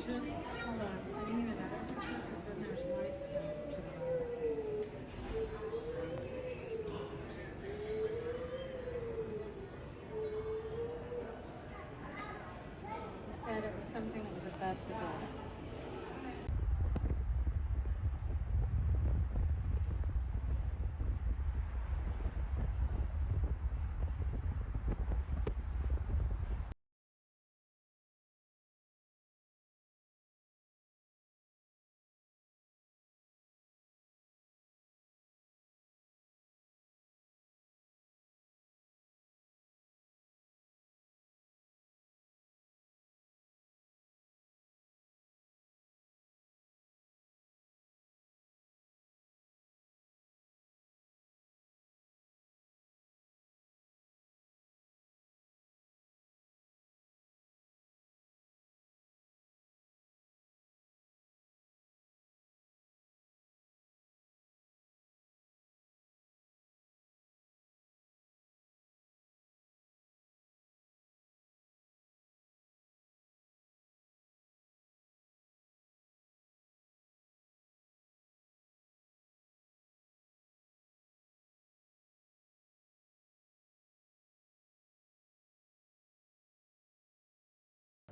Just, hold on, sending you another picture, because then there's white stuff to the right. He said it was something that was above the door.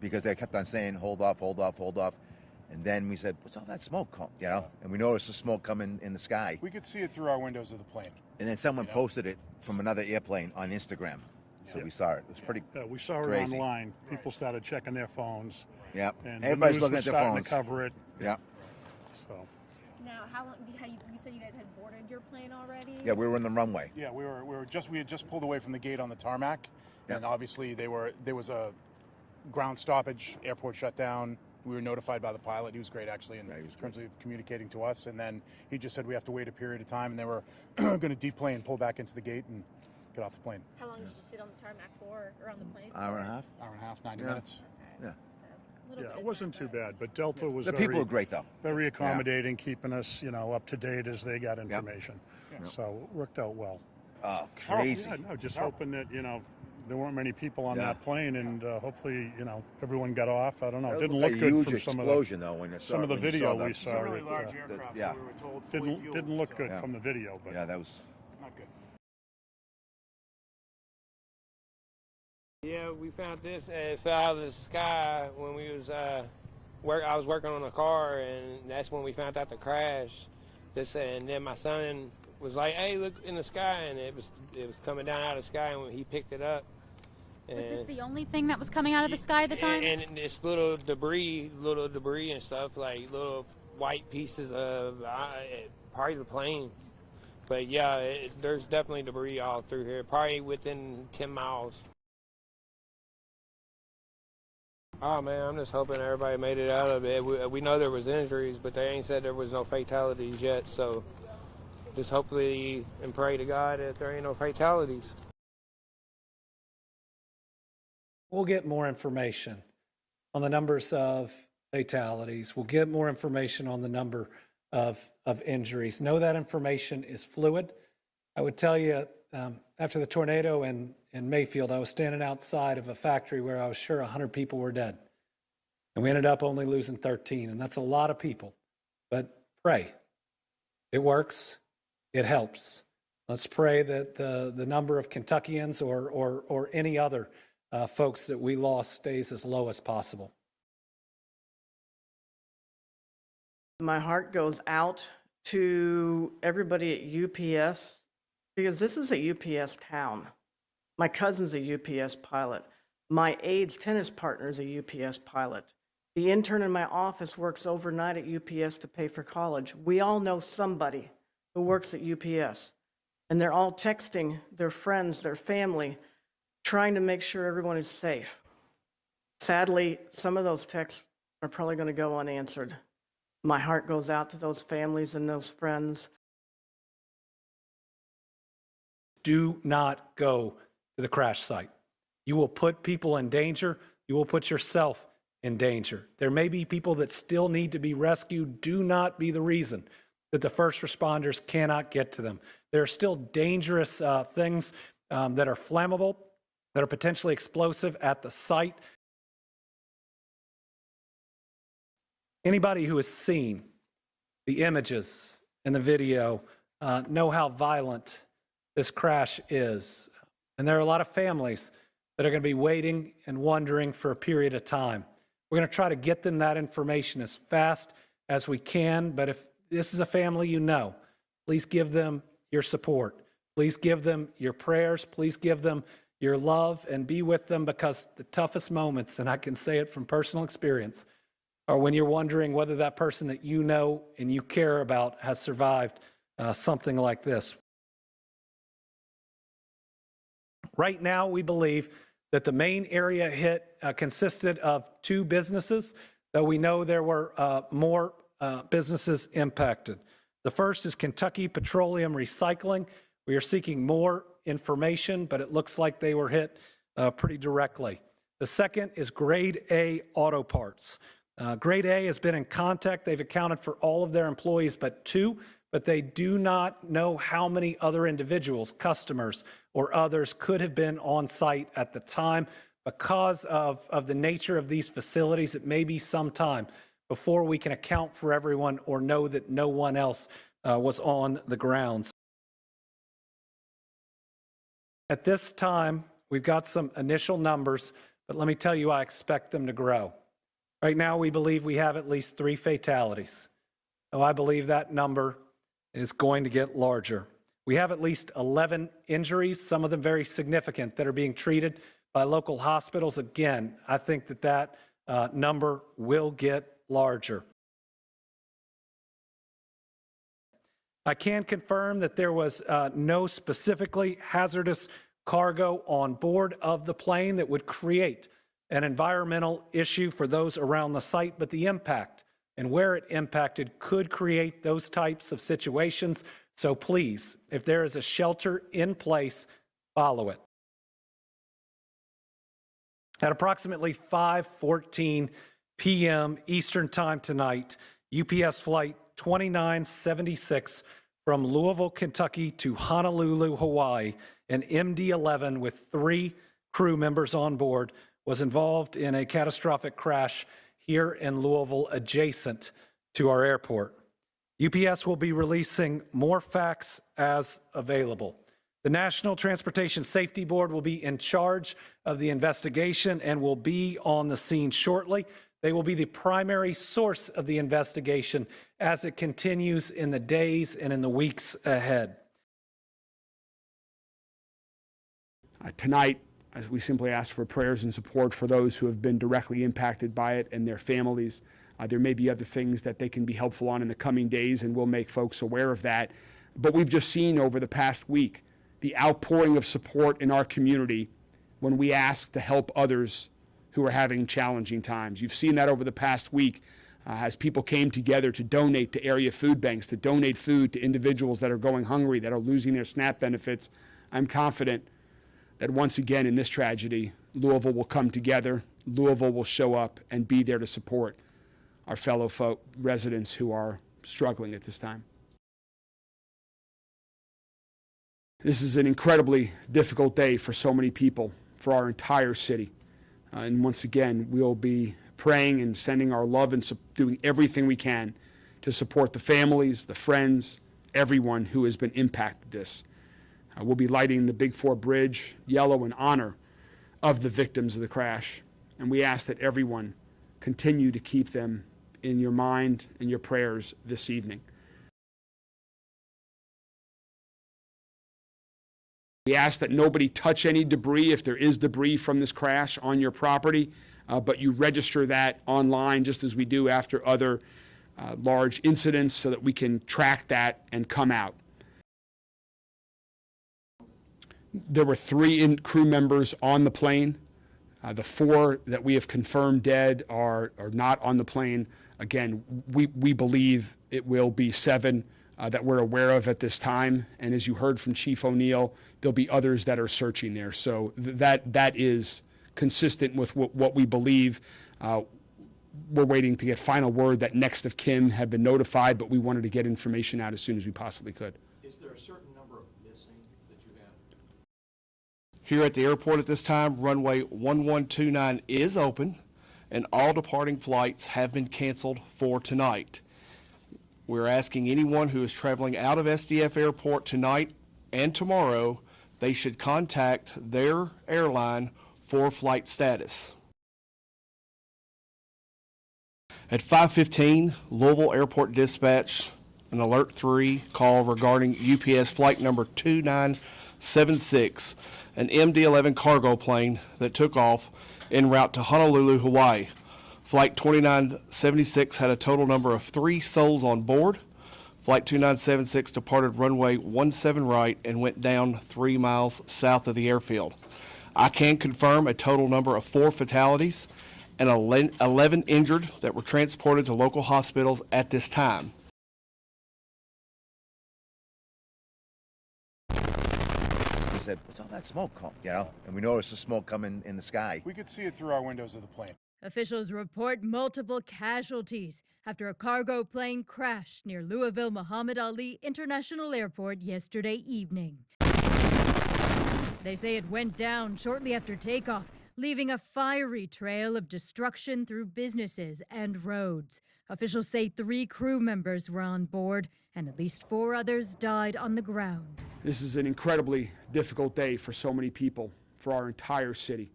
Because they kept on saying, hold off, hold off, hold off. And then we said, what's all that smoke? You know? And we noticed the smoke coming in the sky. We could see it through our windows of the plane. And then someone posted it from another airplane on Instagram. So we saw it. It was pretty we saw it crazy. online. People started checking their phones. Yep. And Everybody's the news looking was at their starting phones. to cover it. Yep. So. Now, how long? You said you guys had boarded your plane already? Yeah, we were in the runway. Yeah, we had just pulled away from the gate on the tarmac, and obviously there was a ground stoppage, airport shut down. We were notified by the pilot. He was great, actually, in terms of communicating to us. And then he just said we have to wait a period of time, and they were going to deplane, pull back into the gate, and get off the plane. How long did you sit on the tarmac for, or on the plane? Hour and a half. Hour and a half, 90 minutes. Okay. Yeah. Yeah, it wasn't too bad, but Delta was The people were great, though. very accommodating, keeping us, up to date as they got information. Yep. So it worked out well. Oh, crazy. Yeah, no, just hoping that, there weren't many people on that plane, and hopefully, everyone got off. I don't know. It didn't look good from some of the video we saw. It's a really large aircraft, so we were told Didn't look good from the video, but yeah, that was not good. Yeah, we found this. It fell out of the sky when we was I was working on a car, and that's when we found out the crash. And then my son was like, "Hey, look in the sky," and it was coming down out of the sky, and he picked it up. Was this the only thing that was coming out of the sky at the time? And it's little debris and stuff, like little white pieces of probably the plane. But yeah, there's definitely debris all through here, probably within 10 miles. Oh man, I'm just hoping everybody made it out of it. We know there was injuries, but they ain't said there was no fatalities yet, so just hopefully and pray to God that there ain't no fatalities. We'll get more information on the numbers of fatalities. We'll get more information on the number of injuries. Know that information is fluid. I would tell you, after the tornado in Mayfield, I was standing outside of a factory where I was sure 100 people were dead. And we ended up only losing 13, and that's a lot of people. But pray. It works. It helps. Let's pray that the number of Kentuckians or any other folks that we lost stays as low as possible. My heart goes out to everybody at UPS, because this is a UPS town. My cousin's a UPS pilot. My aide's tennis partner is a UPS pilot. The intern in my office works overnight at UPS to pay for college. We all know somebody who works at UPS, and they're all texting their friends, their family, trying to make sure everyone is safe. Sadly, some of those texts are probably going to go unanswered. My heart goes out to those families and those friends. Do not go to the crash site. You will put people in danger. You will put yourself in danger. There may be people that still need to be rescued. Do not be the reason that the first responders cannot get to them. There are still dangerous things that are flammable, that are potentially explosive at the site. Anybody who has seen the images and the video know how violent this crash is. And there are a lot of families that are going to be waiting and wondering for a period of time. We're going to try to get them that information as fast as we can, but if this is a family you know, please give them your support. Please give them your prayers. Please give them your love and be with them, because the toughest moments, and I can say it from personal experience, are when you're wondering whether that person that you know and you care about has survived something like this. Right now, we believe that the main area hit consisted of 2 businesses, though we know there were more businesses impacted. The first is Kentucky Petroleum Recycling. We are seeking more information, but it looks like they were hit pretty directly. The second is Grade A Auto Parts. Grade A has been in contact. They've accounted for all of their employees but 2, but they do not know how many other individuals, customers, or others could have been on site at the time. Because of the nature of these facilities, it may be some time before we can account for everyone or know that no one else was on the grounds. At this time, we've got some initial numbers, but let me tell you, I expect them to grow. Right now, we believe we have at least 3 fatalities. So I believe that number is going to get larger. We have at least 11 injuries, some of them very significant, that are being treated by local hospitals. Again, I think that number will get larger. I can confirm that there was no specifically hazardous cargo on board of the plane that would create an environmental issue for those around the site, but the impact and where it impacted could create those types of situations. So please, if there is a shelter in place, follow it. At approximately 5:14 p.m. Eastern Time tonight, UPS Flight 2976 from Louisville, Kentucky to Honolulu, Hawaii, an MD-11 with 3 crew members on board, was involved in a catastrophic crash here in Louisville adjacent to our airport. UPS will be releasing more facts as available. The National Transportation Safety Board will be in charge of the investigation and will be on the scene shortly. They will be the primary source of the investigation as it continues in the days and in the weeks ahead. Tonight, as we simply ask for prayers and support for those who have been directly impacted by it and their families. There may be other things that they can be helpful on in the coming days, and we'll make folks aware of that. But we've just seen over the past week the outpouring of support in our community when we ask to help others who are having challenging times. You've seen that over the past week as people came together to donate to area food banks, to donate food to individuals that are going hungry, that are losing their SNAP benefits. I'm confident that once again in this tragedy, Louisville will come together, Louisville will show up and be there to support our fellow residents who are struggling at this time. This is an incredibly difficult day for so many people, for our entire city. And once again, we'll be praying and sending our love and doing everything we can to support the families, the friends, everyone who has been impacted this. We'll be lighting the Big 4 Bridge yellow in honor of the victims of the crash. And we ask that everyone continue to keep them in your mind and your prayers this evening. We ask that nobody touch any debris if there is debris from this crash on your property, but you register that online just as we do after other large incidents so that we can track that and come out. There were 3 crew members on the plane. The 4 that we have confirmed dead are not on the plane. Again, we believe it will be 7 that we're aware of at this time. And as you heard from Chief O'Neill, there'll be others that are searching there. So that is consistent with what we believe. We're waiting to get final word that next of kin have been notified, but we wanted to get information out as soon as we possibly could. Is there a certain number of missing that you have? Here at the airport at this time, runway 1129 is open, and all departing flights have been canceled for tonight. We're asking anyone who is traveling out of SDF Airport tonight and tomorrow, they should contact their airline for flight status. At 5:15, Louisville Airport Dispatch, an Alert 3 call regarding UPS flight number 2976, an MD-11 cargo plane that took off en route to Honolulu, Hawaii. Flight 2976 had a total number of 3 souls on board. Flight 2976 departed runway 17 right and went down 3 miles south of the airfield. I can confirm a total number of 4 fatalities and 11 injured that were transported to local hospitals at this time. We said, what's all that smoke? And we noticed the smoke coming in the sky. We could see it through our windows of the plane. Officials report multiple casualties after a cargo plane crashed near Louisville Muhammad Ali International Airport yesterday evening. They say it went down shortly after takeoff, leaving a fiery trail of destruction through businesses and roads. Officials say 3 crew members were on board and at least 4 others died on the ground. This is an incredibly difficult day for so many people, for our entire city.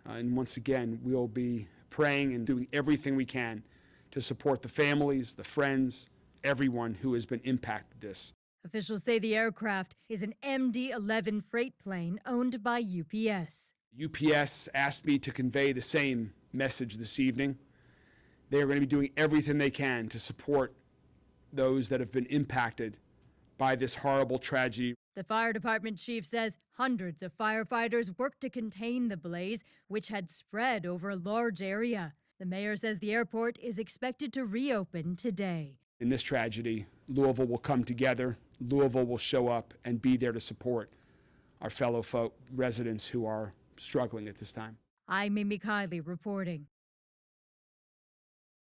And once again, we'll be praying and doing everything we can to support the families, the friends, everyone who has been impacted this. Officials say the aircraft is an MD-11 freight plane owned by UPS. UPS asked me to convey the same message this evening. They are going to be doing everything they can to support those that have been impacted by this horrible tragedy. The fire department chief says hundreds of firefighters worked to contain the blaze, which had spread over a large area. The mayor says the airport is expected to reopen today. In this tragedy, Louisville will come together. Louisville will show up and be there to support our fellow residents who are struggling at this time. I'm Mimi Kiley reporting.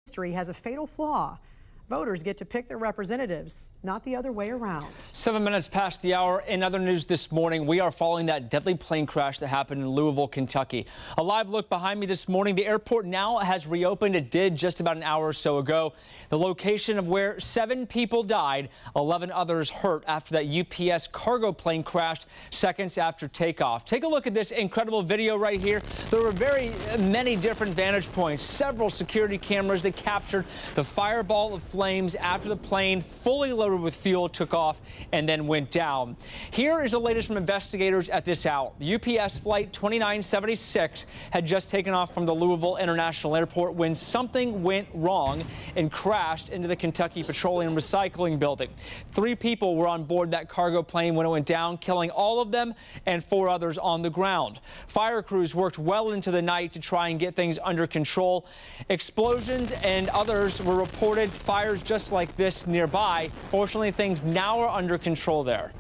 History has a fatal flaw. Voters get to pick their representatives, not the other way around. 7 minutes past the hour. In other news this morning, we are following that deadly plane crash that happened in Louisville, Kentucky. A live look behind me this morning. The airport now has reopened. It did just about an hour or so ago. The location of where 7 people died, 11 others hurt after that UPS cargo plane crashed seconds after takeoff. Take a look at this incredible video right here. There were very many different vantage points, several security cameras that captured the fireball of flames after the plane, fully loaded with fuel, took off and then went down. Here is the latest from investigators at this hour. UPS flight 2976 had just taken off from the Louisville International Airport when something went wrong and crashed into the Kentucky Petroleum Recycling Building. 3 people were on board that cargo plane when it went down, killing all of them and 4 others on the ground. Fire crews worked well into the night to try and get things under control. Explosions and others were reported. Fires just like this nearby. Fortunately, things now are under control there.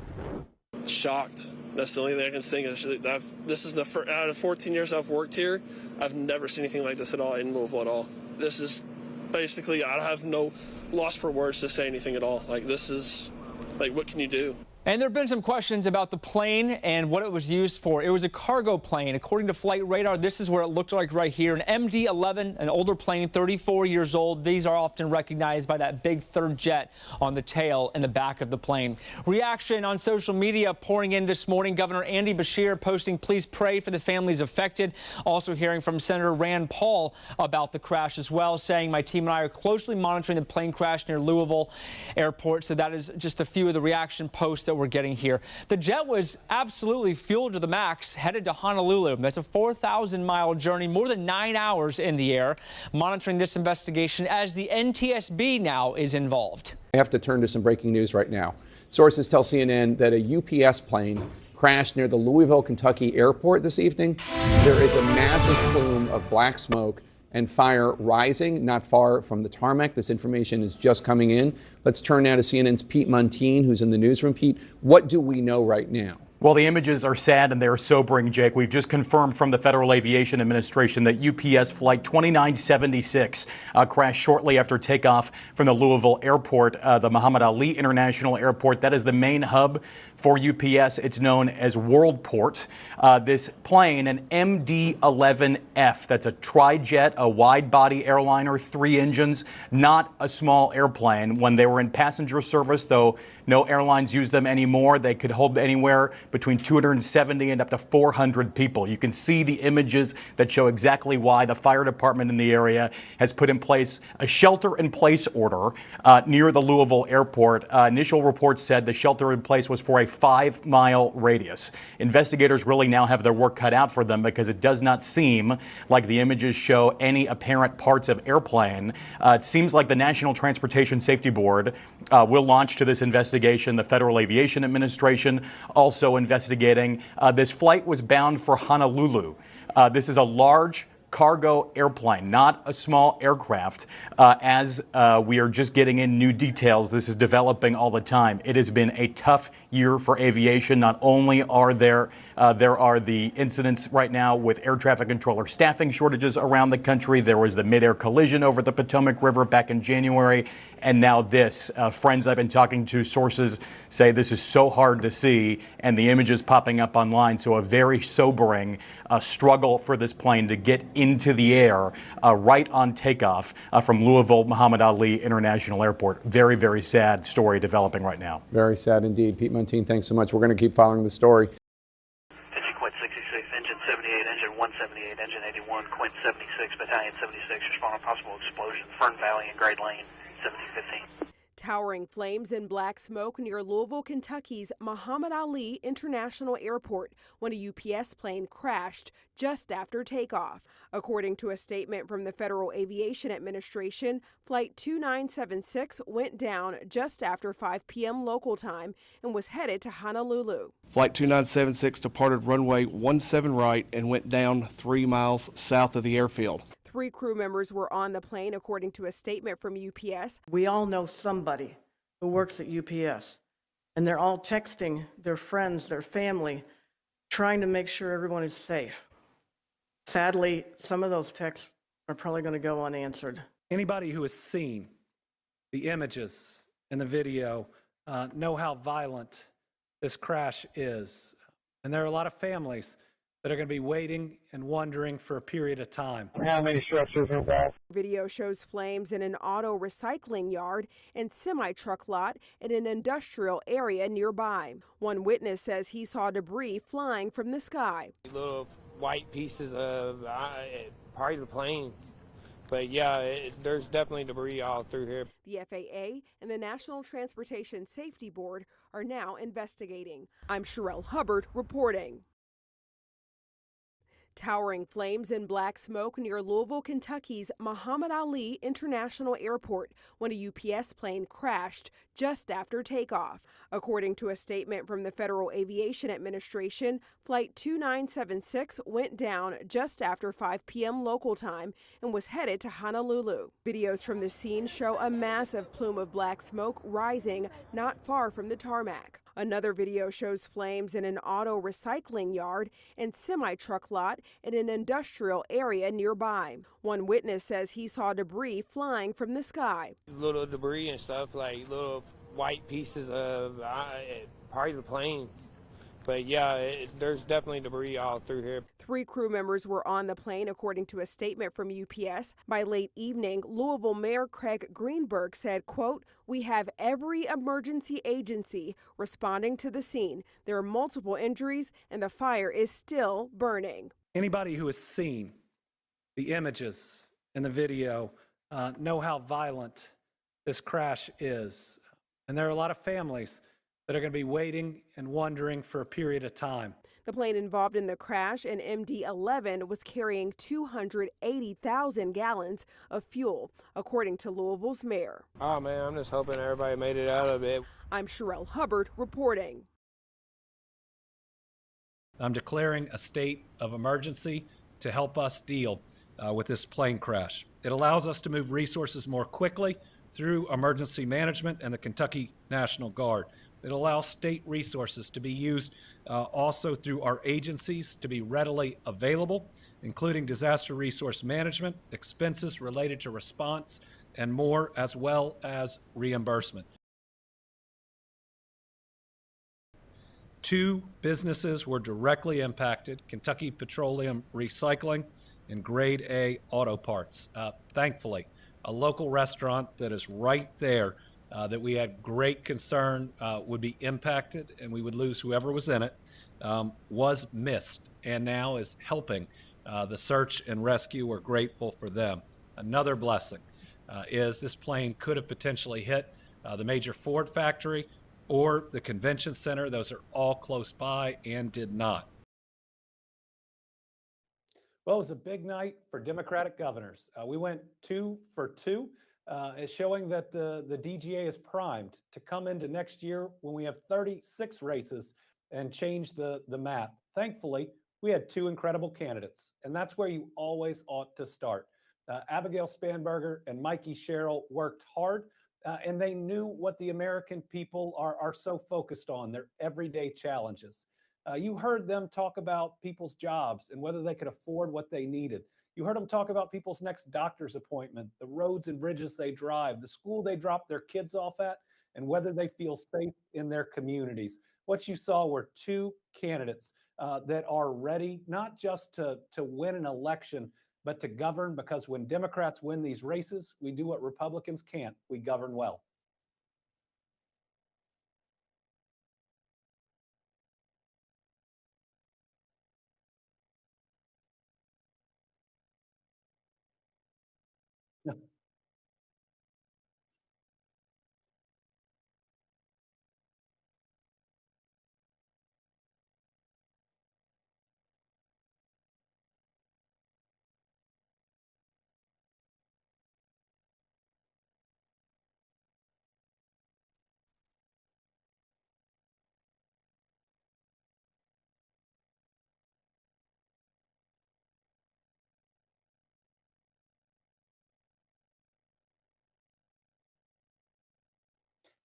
Shocked. That's the only thing I can think of. This is out of 14 years I've worked here, I've never seen anything like this at all in Louisville at all. This is basically, I have no loss for words to say anything at all. Like, this is, like, what can you do? And there have been some questions about the plane and what it was used for. It was a cargo plane. According to flight radar, this is where it looked like right here. An MD-11, an older plane, 34 years old. These are often recognized by that big third jet on the tail and the back of the plane. Reaction on social media pouring in this morning. Governor Andy Beshear posting, please pray for the families affected. Also hearing from Senator Rand Paul about the crash as well, saying my team and I are closely monitoring the plane crash near Louisville Airport. So that is just a few of the reaction posts that we're getting here. The jet was absolutely fueled to the max, headed to Honolulu. That's a 4,000-mile journey, more than 9 hours in the air. Monitoring this investigation as the NTSB now is involved. I have to turn to some breaking news right now. Sources tell CNN that a UPS plane crashed near the Louisville, Kentucky airport this evening. There is a massive plume of black smoke and fire rising not far from the tarmac. This information is just coming in. Let's turn now to CNN's Pete Montine, who's in the newsroom. Pete, what do we know right now? Well, the images are sad and they're sobering, Jake. We've just confirmed from the Federal Aviation Administration that UPS Flight 2976 crashed shortly after takeoff from the Louisville Airport, the Muhammad Ali International Airport. That is the main hub for UPS. It's known as Worldport. This plane, an MD-11F, that's a tri-jet, a wide-body airliner, 3 engines, not a small airplane. When they were in passenger service, though no airlines use them anymore, they could hold anywhere between 270 and up to 400 people. You can see the images that show exactly why the fire department in the area has put in place a shelter-in-place order near the Louisville airport. Initial reports said the shelter-in-place was for a 5-mile radius. Investigators really now have their work cut out for them because it does not seem like the images show any apparent parts of airplane. It seems like the National Transportation Safety Board will launch to this investigation. The Federal Aviation Administration also investigating. This flight was bound for Honolulu. This is a large cargo airplane, not a small aircraft. As we are just getting in new details, this is developing all the time. It has been a tough year for aviation. Not only are there are the incidents right now with air traffic controller staffing shortages around the country. There was the mid-air collision over the Potomac River back in January. And now this. Friends I've been talking to, sources say this is so hard to see, and the images popping up online. So a very sobering struggle for this plane to get into the air right on takeoff from Louisville Muhammad Ali International Airport. Very, very sad story developing right now. Very sad indeed. Pete Montine, thanks so much. We're going to keep following the story. Quint 66, engine 78, engine 178, engine 81, Quint 76, battalion 76, respond on possible explosion, Fern Valley and Grade Lane, 1715. Towering flames and black smoke near Louisville, Kentucky's Muhammad Ali International Airport when a UPS plane crashed just after takeoff. According to a statement from the Federal Aviation Administration, Flight 2976 went down just after 5 p.m. local time and was headed to Honolulu. Flight 2976 departed runway 17 right and went down 3 miles south of the airfield. 3 crew members were on the plane, according to a statement from UPS. We all know somebody who works at UPS, and they're all texting their friends, their family, trying to make sure everyone is safe. Sadly, some of those texts are probably going to go unanswered. Anybody who has seen the images and the video know how violent this crash is. And there are a lot of families that are going to be waiting and wondering for a period of time. How many structures are involved? Video shows flames in an auto recycling yard and semi-truck lot in an industrial area nearby. One witness says he saw debris flying from the sky. Little white pieces of part of the plane. But yeah, there's definitely debris all through here. The FAA and the National Transportation Safety Board are now investigating. I'm Sherelle Hubbard reporting. Towering flames and black smoke near Louisville, Kentucky's Muhammad Ali International Airport when a UPS plane crashed just after takeoff. According to a statement from the Federal Aviation Administration, Flight 2976 went down just after 5 p.m. local time and was headed to Honolulu. Videos from the scene show a massive plume of black smoke rising not far from the tarmac. Another video shows flames in an auto recycling yard and semi-truck lot in an industrial area nearby. One witness says he saw debris flying from the sky. Little debris and stuff, like little white pieces of part of the plane. But yeah, there's definitely debris all through here. 3 crew members were on the plane, according to a statement from UPS. By late evening, Louisville Mayor Craig Greenberg said, quote, "We have every emergency agency responding to the scene. There are multiple injuries and the fire is still burning." Anybody who has seen the images and the video know how violent this crash is. And there are a lot of families that are going to be waiting and wondering for a period of time. The plane involved in the crash, an MD-11, was carrying 280,000 gallons of fuel, according to Louisville's mayor. Oh man, I'm just hoping everybody made it out of it. I'm Sherelle Hubbard reporting. I'm declaring a state of emergency to help us deal with this plane crash. It allows us to move resources more quickly through emergency management and the Kentucky National Guard. It allows state resources to be used also through our agencies to be readily available, including disaster resource management, expenses related to response, and more, as well as reimbursement. 2 businesses were directly impacted: Kentucky Petroleum Recycling and Grade A Auto Parts. Thankfully, a local restaurant that is right there that we had great concern would be impacted and we would lose whoever was in it, was missed and now is helping the search and rescue. We're grateful for them. Another blessing is this plane could have potentially hit the major Ford factory or the convention center. Those are all close by and did not. Well, it was a big night for Democratic governors. We went 2 for 2, showing that the DGA is primed to come into next year when we have 36 races and change the map. Thankfully, we had 2 incredible candidates, and that's where you always ought to start. Abigail Spanberger and Mikey Sherrill worked hard, and they knew what the American people are so focused on, their everyday challenges. You heard them talk about people's jobs and whether they could afford what they needed. You heard them talk about people's next doctor's appointment, the roads and bridges they drive, the school they drop their kids off at, and whether they feel safe in their communities. What you saw were 2 candidates that are ready not just to win an election, but to govern, because when Democrats win these races, we do what Republicans can't. We govern well.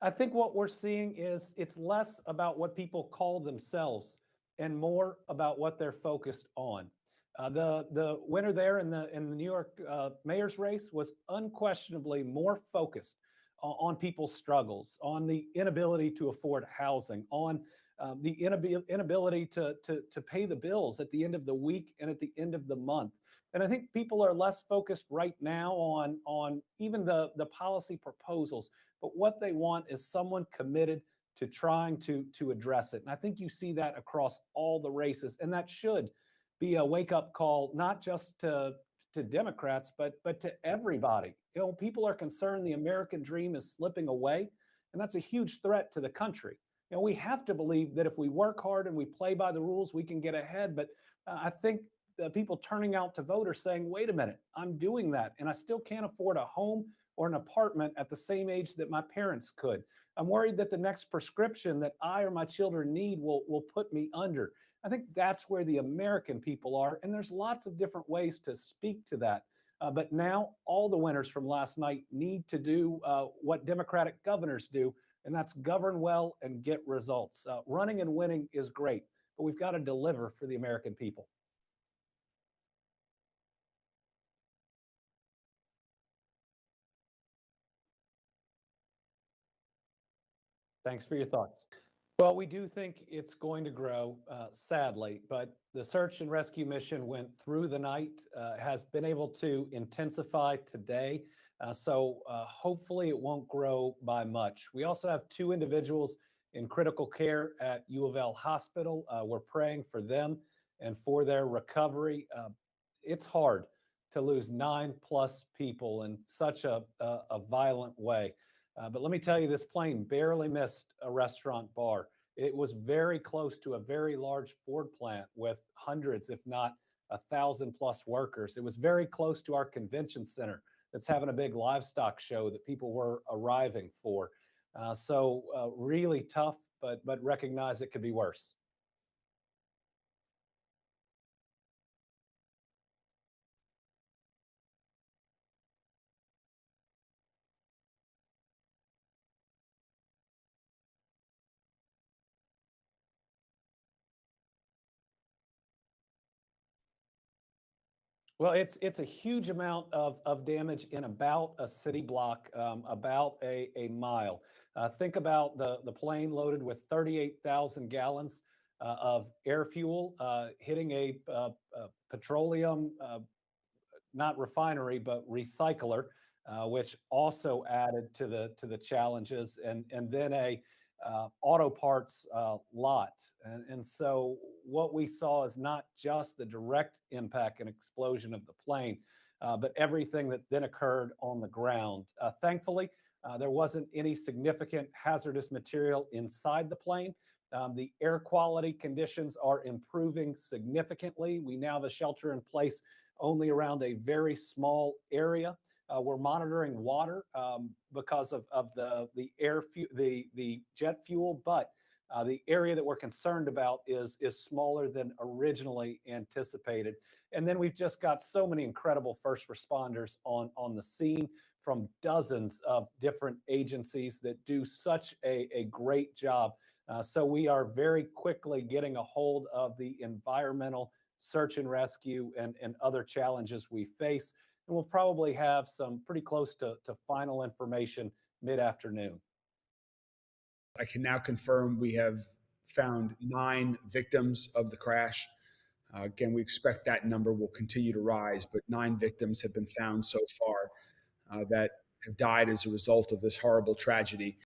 I think what we're seeing is it's less about what people call themselves and more about what they're focused on. The winner there in the New York mayor's race was unquestionably more focused on people's struggles, on the inability to afford housing, on the inability to pay the bills at the end of the week and at the end of the month. And I think people are less focused right now on even the policy proposals, but what they want is someone committed to trying to address it. And I think you see that across all the races, and that should be a wake-up call, not just to Democrats, but to everybody. You know, people are concerned the American dream is slipping away, and that's a huge threat to the country. You know, we have to believe that if we work hard and we play by the rules, we can get ahead. But I think the people turning out to vote are saying, wait a minute, I'm doing that, and I still can't afford a home or an apartment at the same age that my parents could. I'm worried that the next prescription that I or my children need will put me under. I think that's where the American people are, and there's lots of different ways to speak to that. But now all the winners from last night need to do what Democratic governors do, and that's govern well and get results. Running and winning is great, but we've got to deliver for the American people. Thanks for your thoughts. Well, we do think it's going to grow, sadly, but the search and rescue mission went through the night, has been able to intensify today. So hopefully it won't grow by much. We also have 2 individuals in critical care at U of L Hospital. We're praying for them and for their recovery. It's hard to lose 9+ people in such a violent way. But let me tell you, this plane barely missed a restaurant bar. It was very close to a very large Ford plant with hundreds, if not 1,000+ workers. It was very close to our convention center that's having a big livestock show that people were arriving for. So really tough, but recognize it could be worse. Well, it's a huge amount of damage in about a city block, about a mile. Think about the plane loaded with 38,000 gallons of air fuel hitting a petroleum, not refinery, but recycler, which also added to the challenges, and then a auto parts lot. And so what we saw is not just the direct impact and explosion of the plane, but everything that then occurred on the ground. Thankfully, there wasn't any significant hazardous material inside the plane. The air quality conditions are improving significantly. We now have a shelter in place only around a very small area. We're monitoring water because of the jet fuel, but the area that we're concerned about is smaller than originally anticipated. And then we've just got so many incredible first responders on the scene from dozens of different agencies that do such a great job. So we are very quickly getting a hold of the environmental search and rescue and other challenges we face. And we'll probably have some pretty close to final information mid-afternoon. I can now confirm we have found 9 victims of the crash. Again, we expect that number will continue to rise, but 9 victims have been found so far that have died as a result of this horrible tragedy.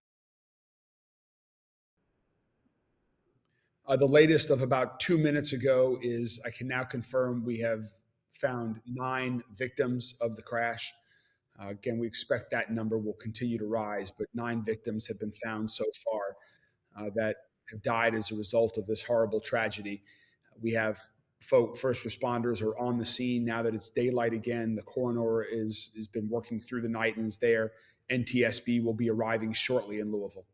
The latest of about 2 minutes ago is I can now confirm we have found 9 victims of the crash. Again, we expect that number will continue to rise, but 9 victims have been found so far that have died as a result of this horrible tragedy. We have first responders are on the scene now that it's daylight again. The coroner has been working through the night and is there. NTSB will be arriving shortly in Louisville.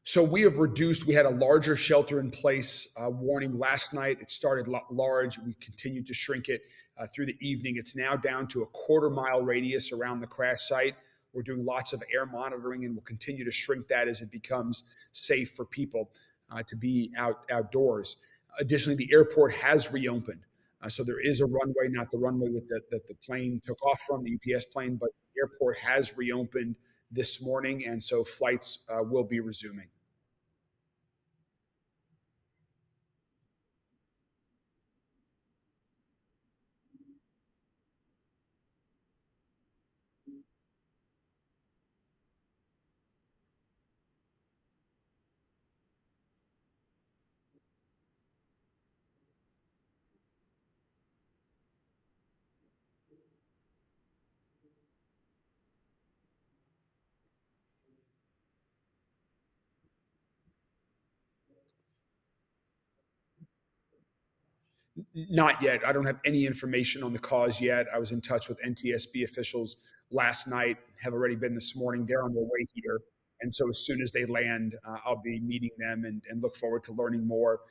So we have reduced, we had a larger shelter in place warning last night. It started large. We continued to shrink it through the evening. It's now down to a quarter-mile radius around the crash site. We're doing lots of air monitoring and we'll continue to shrink that as it becomes safe for people to be outdoors. Additionally, the airport has reopened. So there is a runway, not the runway that the plane took off from, the UPS plane, but the airport has reopened this morning, and so flights will be resuming. Not yet. I don't have any information on the cause yet. I was in touch with NTSB officials last night, have already been this morning. They're on their way here. And so as soon as they land, I'll be meeting them and look forward to learning more.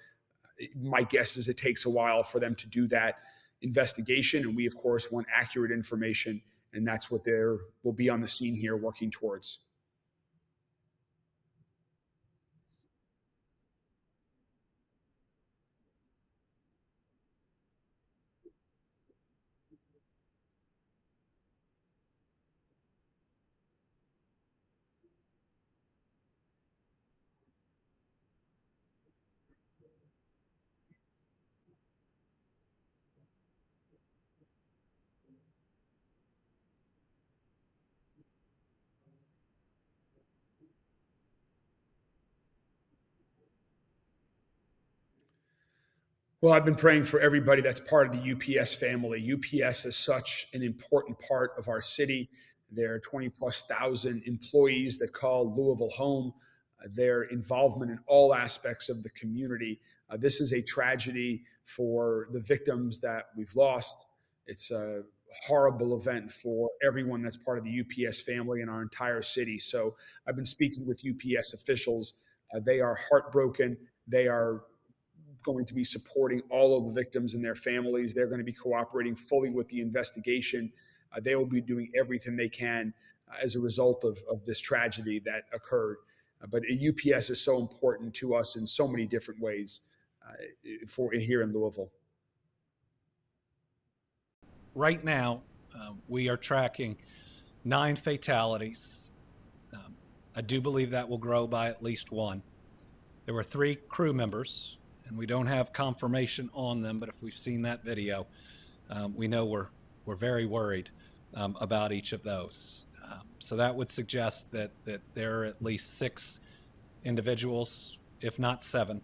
My guess is it takes a while for them to do that investigation. And we, of course, want accurate information. And that's what will be on the scene here working towards. Well, I've been praying for everybody that's part of the UPS family. UPS is such an important part of our city. There are 20+ thousand employees that call Louisville home. their involvement in all aspects of the community. This is a tragedy for the victims that we've lost. It's a horrible event for everyone that's part of the UPS family and our entire city. So I've been speaking with UPS officials. They are heartbroken. They are going to be supporting all of the victims and their families. They're going to be cooperating fully with the investigation. They will be doing everything they can as a result of this tragedy that occurred. But UPS is so important to us in so many different ways for here in Louisville. Right now, we are tracking 9 fatalities. I do believe that will grow by at least 1. There were 3 crew members, and we don't have confirmation on them, but if we've seen that video, we know we're very worried about each of those. So that would suggest that there are at least 6 individuals, if not 7,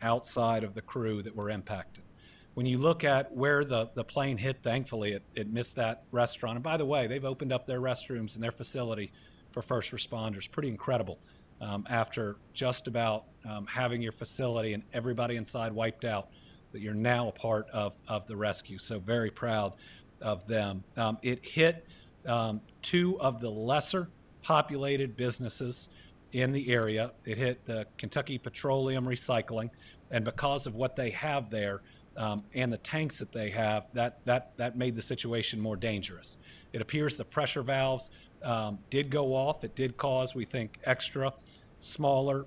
outside of the crew that were impacted. When you look at where the plane hit, thankfully it missed that restaurant. And by the way, they've opened up their restrooms in their facility for first responders. Pretty incredible. After just about having your facility and everybody inside wiped out, that you're now a part of the rescue. So very proud of them. It hit 2 of the lesser populated businesses in the area. It hit the Kentucky Petroleum Recycling, and because of what they have there and the tanks that they have, that made the situation more dangerous. It appears the pressure valves did go off. It did cause, we think, extra smaller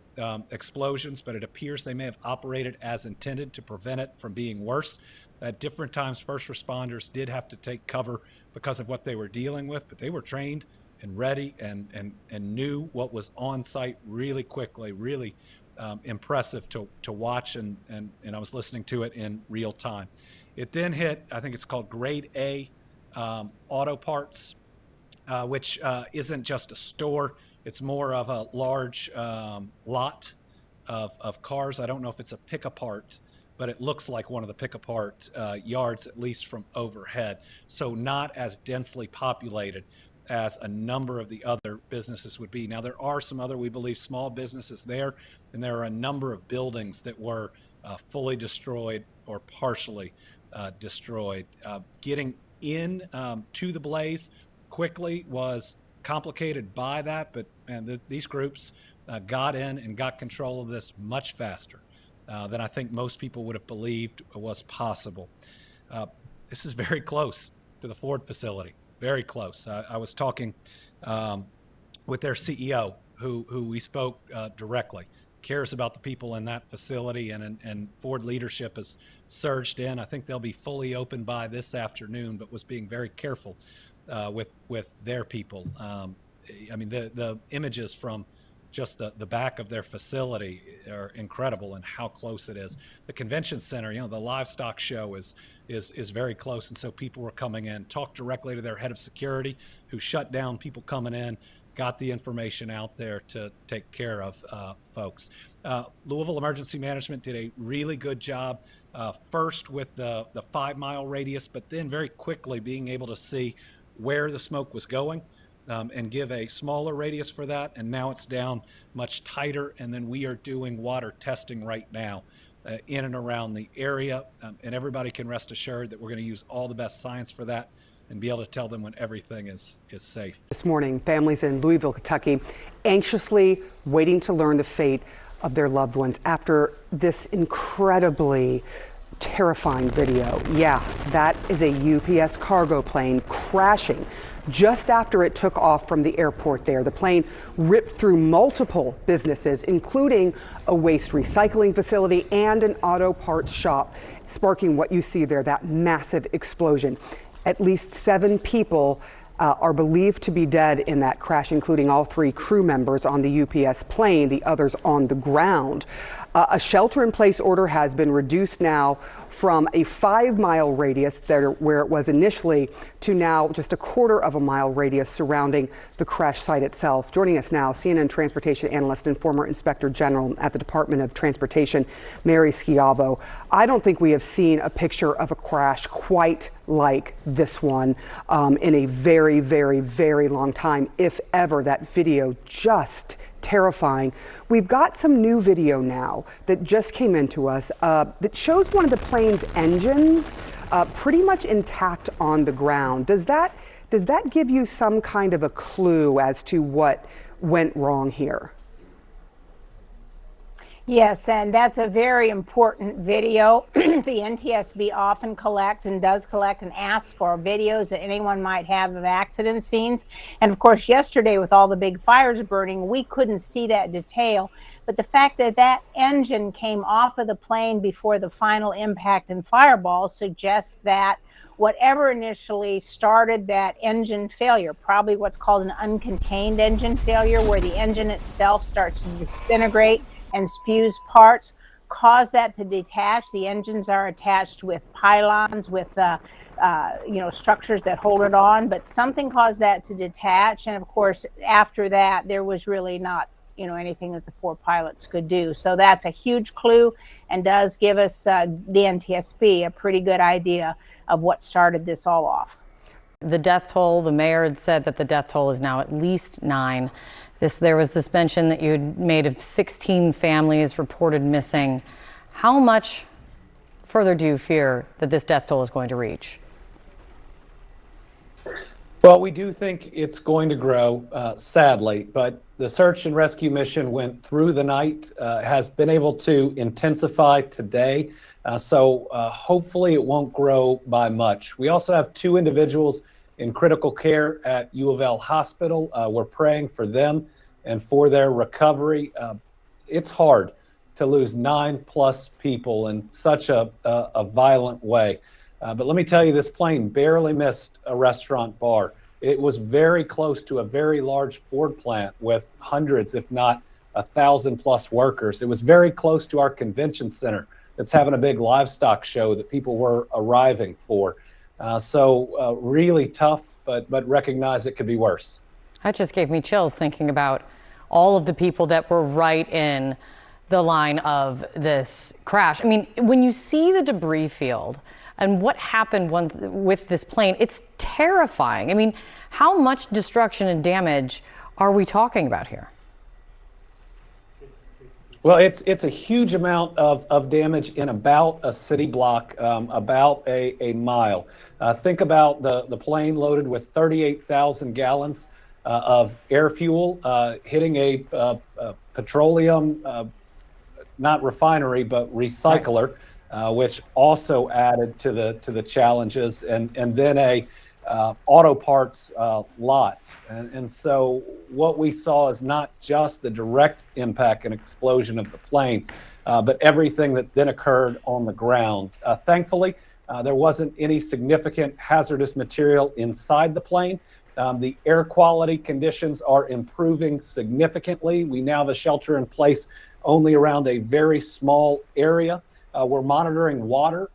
explosions, but it appears they may have operated as intended to prevent it from being worse. At different times, first responders did have to take cover because of what they were dealing with, but they were trained and ready and knew what was on site really quickly, really impressive to watch, and I was listening to it in real time. It then hit, I think it's called Grade A Auto Parts, which isn't just a store. It's more of a large lot of cars. I don't know if it's a pick-apart, but it looks like one of the pick-apart yards, at least from overhead. So not as densely populated as a number of the other businesses would be. Now, there are some other, we believe, small businesses there, and there are a number of buildings that were fully destroyed or partially destroyed. Getting in to the blaze quickly was complicated by that, but these groups got in and got control of this much faster than I think most people would have believed was possible. This is very close to the Ford facility. Very close. I was talking with their CEO, who we spoke directly, cares about the people in that facility, and Ford leadership has surged in. I think they'll be fully open by this afternoon, but was being very careful with their people. I mean, the images from just the back of their facility are incredible, and how close it is. The convention center, the livestock show is very close, and so people were coming in. Talked directly to their head of security, who shut down people coming in, got the information out there to take care of folks. Louisville Emergency Management did a really good job, first with the 5-mile radius, but then very quickly being able to see where the smoke was going. And give a smaller radius for that, and now it's down much tighter, and then we are doing water testing right now in and around the area, and everybody can rest assured that we're going to use all the best science for that and be able to tell them when everything is safe. This morning, families in Louisville, Kentucky, anxiously waiting to learn the fate of their loved ones after this incredibly terrifying video. Yeah, that is a UPS cargo plane crashing just after it took off from the airport there. The plane ripped through multiple businesses, including a waste recycling facility and an auto parts shop, sparking what you see there, that massive explosion. At least 7 people are believed to be dead in that crash, including all 3 crew members on the UPS plane, the others on the ground. A shelter-in-place order has been reduced now from a 5-mile radius where it was initially to now just a 1/4 mile radius surrounding the crash site itself. Joining us now, CNN transportation analyst and former inspector general at the Department of Transportation, Mary Schiavo. I don't think we have seen a picture of a crash quite like this one in a very, very, very long time, if ever. That video just terrifying. We've got some new video now that just came into us that shows one of the plane's engines pretty much intact on the ground. Does that give you some kind of a clue as to what went wrong here? Yes, and that's a very important video. The NTSB often collects and does collect and asks for videos that anyone might have of accident scenes. And of course, yesterday with all the big fires burning, we couldn't see that detail. But the fact that that engine came off of the plane before the final impact and fireball suggests that whatever initially started that engine failure, probably what's called an uncontained engine failure, where the engine itself starts to disintegrate and spews parts, caused that to detach. The engines are attached with pylons, with structures that hold it on, but something caused that to detach. And of course, after that, there was really not anything that the 4 pilots could do. So that's a huge clue and does give us, the NTSB, a pretty good idea of what started this all off. The death toll, the mayor had said that the death toll is now at least 9. There was this mention that you had made of 16 families reported missing. How much further do you fear that this death toll is going to reach? Well, we do think it's going to grow, sadly, but the search and rescue mission went through the night, has been able to intensify today, so hopefully it won't grow by much. We also have 2 individuals in critical care at U of L Hospital. We're praying for them and for their recovery. It's hard to lose 9+ people in such a violent way. But let me tell you, this plane barely missed a restaurant bar. It was very close to a very large Ford plant with hundreds, if not 1,000+ workers. It was very close to our convention center that's having a big livestock show that people were arriving for. So really tough, but recognize it could be worse. That just gave me chills thinking about all of the people that were right in the line of this crash. I mean, when you see the debris field and what happened with this plane, it's terrifying. I mean, how much destruction and damage are we talking about here? Well, it's a huge amount of damage in about a city block, about a mile. Think about the plane loaded with 38,000 gallons of air fuel hitting a petroleum, not refinery, but recycler, which also added to the challenges, and then a auto parts lot. And so what we saw is not just the direct impact and explosion of the plane, but everything that then occurred on the ground. Thankfully, there wasn't any significant hazardous material inside the plane. The air quality conditions are improving significantly. We now have a shelter in place only around a very small area. We're monitoring water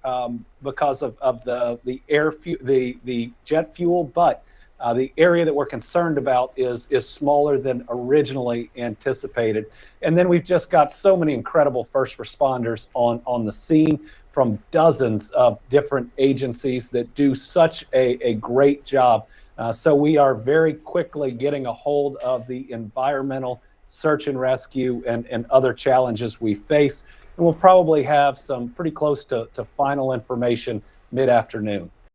because of the jet fuel, but the area that we're concerned about is smaller than originally anticipated. And then we've just got so many incredible first responders on the scene from dozens of different agencies that do such a great job. So we are very quickly getting a hold of the environmental search and rescue and other challenges we face. And we'll probably have some pretty close to final information mid-afternoon.